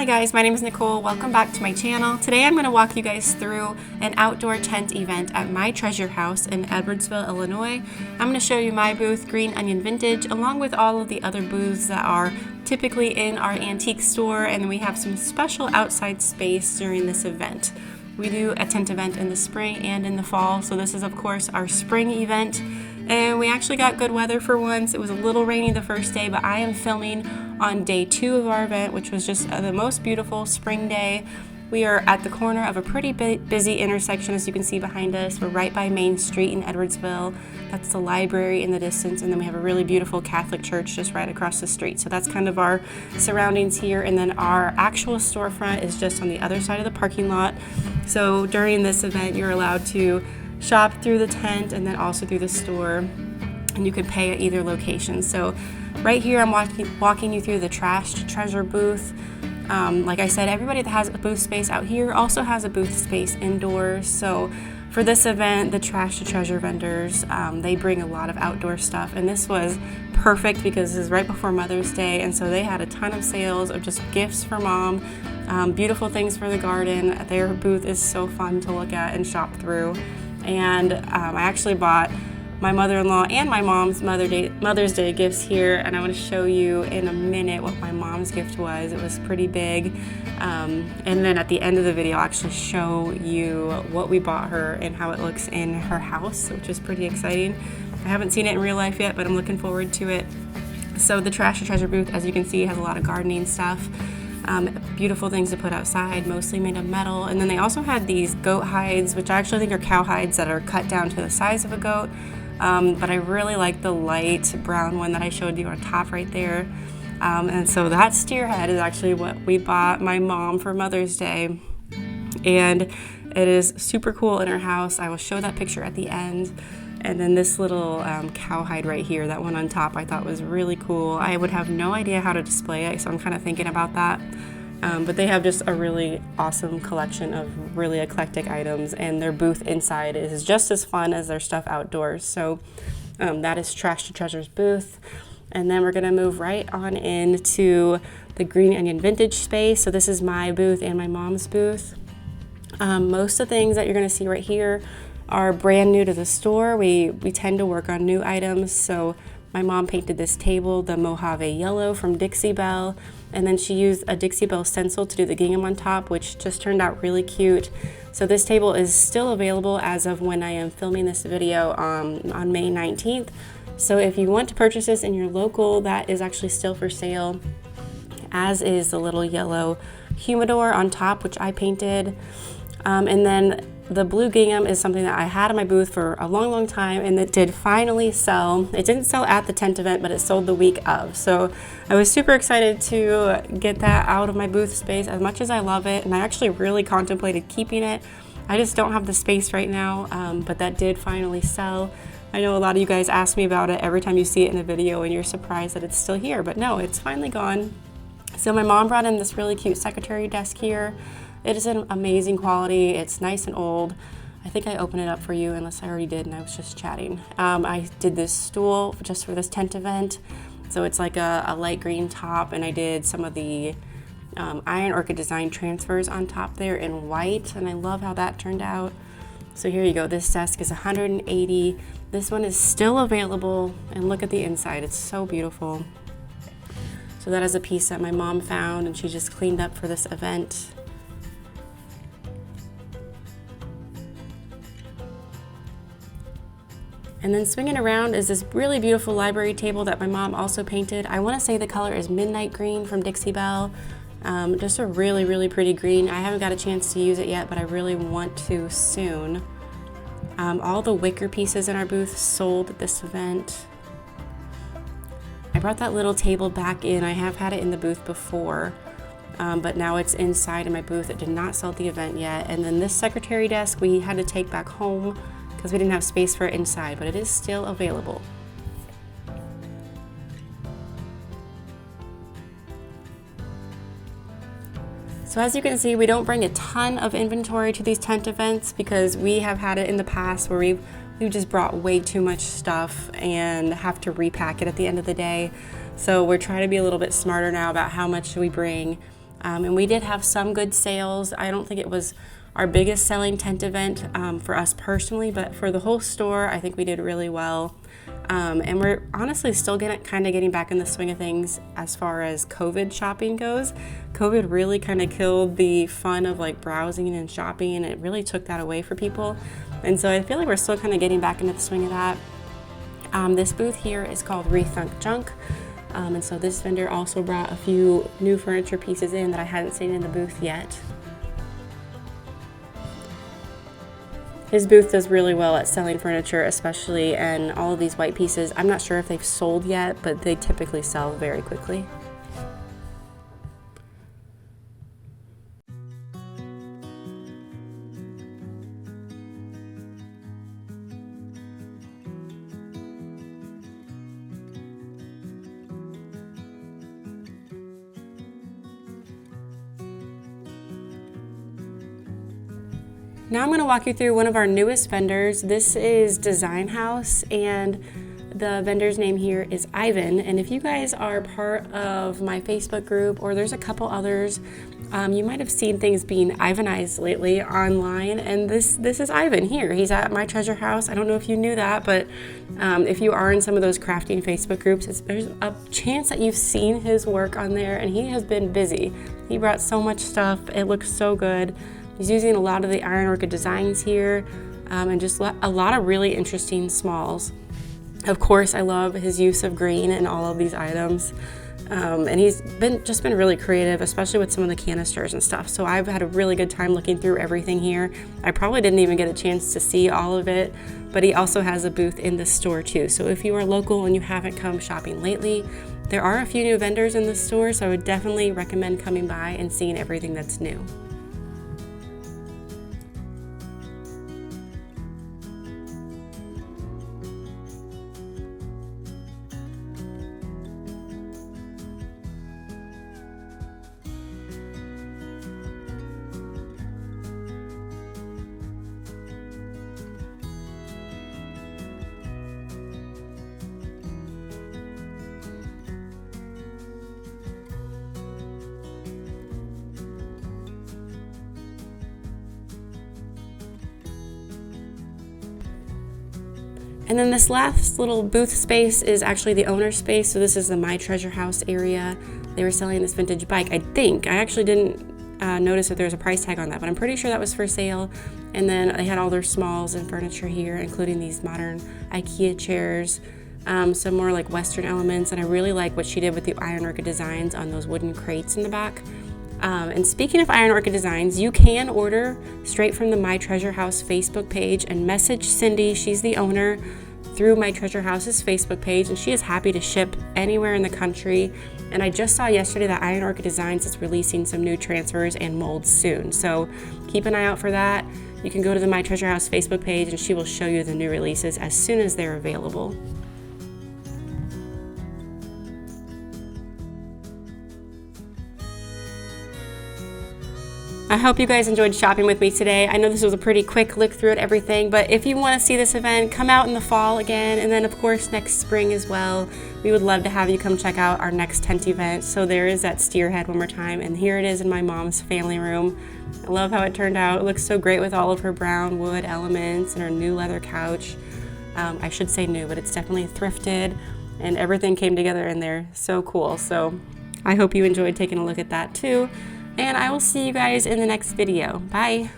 Hi guys, my name is Nicole. Welcome back to my channel. Today I'm going to walk you guys through an outdoor tent event at my treasure house in Edwardsville, Illinois. I'm going to show you my booth, Green Onion Vintage, along with all of the other booths that are typically in our antique store, and then we have some special outside space during this event. We do a tent event in the spring and in the fall, so this is of course our spring event. And we actually got good weather for once. It was a little rainy the first day, but I am filming on day 2 of our event, which was just the most beautiful spring day. We are at the corner of a pretty busy intersection, as you can see behind us. We're right by Main Street in Edwardsville. That's the library in the distance, and then we have a really beautiful Catholic church just right across the street. So that's kind of our surroundings here, and then our actual storefront is just on the other side of the parking lot. So during this event, you're allowed to shop through the tent and then also through the store, and you can pay at either location. So right here I'm walking you through the trash to treasure booth. Like I said, everybody that has a booth space out here also has a booth space indoors. So for this event, the trash to treasure vendors, they bring a lot of outdoor stuff, and this was perfect because this is right before Mother's Day, and so they had a ton of sales of just gifts for mom, beautiful things for the garden. Their booth is so fun to look at and shop through. And I actually bought my mother-in-law and my mom's Mother's Day gifts here, and I want to show you in a minute what my mom's gift was. It was pretty big, and then at the end of the video I'll actually show you what we bought her and how it looks in her house, which is pretty exciting. I haven't seen it in real life yet, but I'm looking forward to it. So the Trash to Treasure booth, as you can see, has a lot of gardening stuff. Beautiful things to put outside, mostly made of metal. And then they also had these goat hides, which I actually think are cow hides that are cut down to the size of a goat. But I really like the light brown one that I showed you on top right there. And so that steer head is actually what we bought my mom for Mother's Day. And it is super cool in her house. I will show that picture at the end. And then this little cowhide right here, that one on top, I thought was really cool. I would have no idea how to display it, so I'm kind of thinking about that. But they have just a really awesome collection of really eclectic items, and their booth inside is just as fun as their stuff outdoors. So that is Trash to Treasure's booth. And then we're gonna move right on into the Green Onion Vintage space. So this is my booth and my mom's booth. Most of the things that you're gonna see right here are brand new to the store. We tend to work on new items. So my mom painted this table the Mojave yellow from Dixie Belle, and then she used a Dixie Belle stencil to do the gingham on top, which just turned out really cute. So this table is still available as of when I am filming this video on May 19th. So if you want to purchase this in your local, that is actually still for sale, as is the little yellow humidor on top, which I painted. And then the blue gingham is something that I had in my booth for a long time, and it did finally sell. It didn't sell at the tent event, but it sold the week of. So I was super excited to get that out of my booth space, as much as I love it, and I actually really contemplated keeping it. I just don't have the space right now, but that did finally sell. I know a lot of you guys ask me about it every time you see it in the video, and you're surprised that it's still here, but no, it's finally gone. So my mom brought in this really cute secretary desk here. It is an amazing quality. It's nice and old. I think I opened it up for you, unless I already did and I was just chatting. I did this stool just for this tent event. So it's like a light green top, and I did some of the Iron Orchid design transfers on top there in white, and I love how that turned out. So here you go. This desk is $180. This one is still available, and look at the inside. It's so beautiful. So that is a piece that my mom found, and she just cleaned up for this event. And then swinging around is this really beautiful library table that my mom also painted. I want to say the color is Midnight Green from Dixie Belle. Just a really pretty green. I haven't got a chance to use it yet, but I really want to soon. All the wicker pieces in our booth sold at this event. I brought that little table back in. I have had it in the booth before, but now it's inside in my booth. It did not sell at the event yet. And then this secretary desk we had to take back home because we didn't have space for it inside, but it is still available. So as you can see, we don't bring a ton of inventory to these tent events because we have had it in the past where we've just brought way too much stuff and have to repack it at the end of the day. So we're trying to be a little bit smarter now about how much we bring. And we did have some good sales. I don't think it was our biggest selling tent event for us personally, but for the whole store, I think we did really well. And we're honestly still kind of getting back in the swing of things as far as COVID shopping goes. COVID really kind of killed the fun of like browsing and shopping, and it really took that away for people. And so I feel like we're still kind of getting back into the swing of that. This booth here is called ReThunk Junk. And so this vendor also brought a few new furniture pieces in that I hadn't seen in the booth yet. His booth does really well at selling furniture, especially, and all of these white pieces. I'm not sure if they've sold yet, but they typically sell very quickly. Now I'm going to walk you through one of our newest vendors. This is Design Haus, and the vendor's name here is Ivan. And if you guys are part of my Facebook group, or there's a couple others, you might have seen things being Ivanized lately online, and this is Ivan here. He's at My Treasure House. I don't know if you knew that, but if you are in some of those crafting Facebook groups, there's a chance that you've seen his work on there, and he has been busy. He brought so much stuff. It looks so good. He's using a lot of the iron orchid designs here, and just a lot of really interesting smalls. Of course, I love his use of green in all of these items. And he's just been really creative, especially with some of the canisters and stuff. So I've had a really good time looking through everything here. I probably didn't even get a chance to see all of it, but he also has a booth in the store too. So if you are local and you haven't come shopping lately, there are a few new vendors in the store, so I would definitely recommend coming by and seeing everything that's new. And then this last little booth space is actually the owner's space. So this is the My Treasure House area. They were selling this vintage bike, I think. I actually didn't notice that there was a price tag on that, but I'm pretty sure that was for sale. And then they had all their smalls and furniture here, including these modern IKEA chairs, some more like Western elements. And I really like what she did with the iron orchid designs on those wooden crates in the back. And speaking of iron orchid designs, you can order straight from the My Treasure House Facebook page and message Cindy, she's the owner, through My Treasure House's Facebook page, and she is happy to ship anywhere in the country. And I just saw yesterday that Iron Orchid Designs is releasing some new transfers and molds soon, so keep an eye out for that. You can go to the My Treasure House Facebook page and she will show you the new releases as soon as they're available. I hope you guys enjoyed shopping with me today. I know this was a pretty quick look through at everything, but if you want to see this event, come out in the fall again, and then of course next spring as well. We would love to have you come check out our next tent event. So there is that steer head one more time, and here it is in my mom's family room. I love how it turned out. It looks so great with all of her brown wood elements and her new leather couch. I should say new, but it's definitely thrifted, and everything came together in there. So cool. So I hope you enjoyed taking a look at that too. And I will see you guys in the next video. Bye.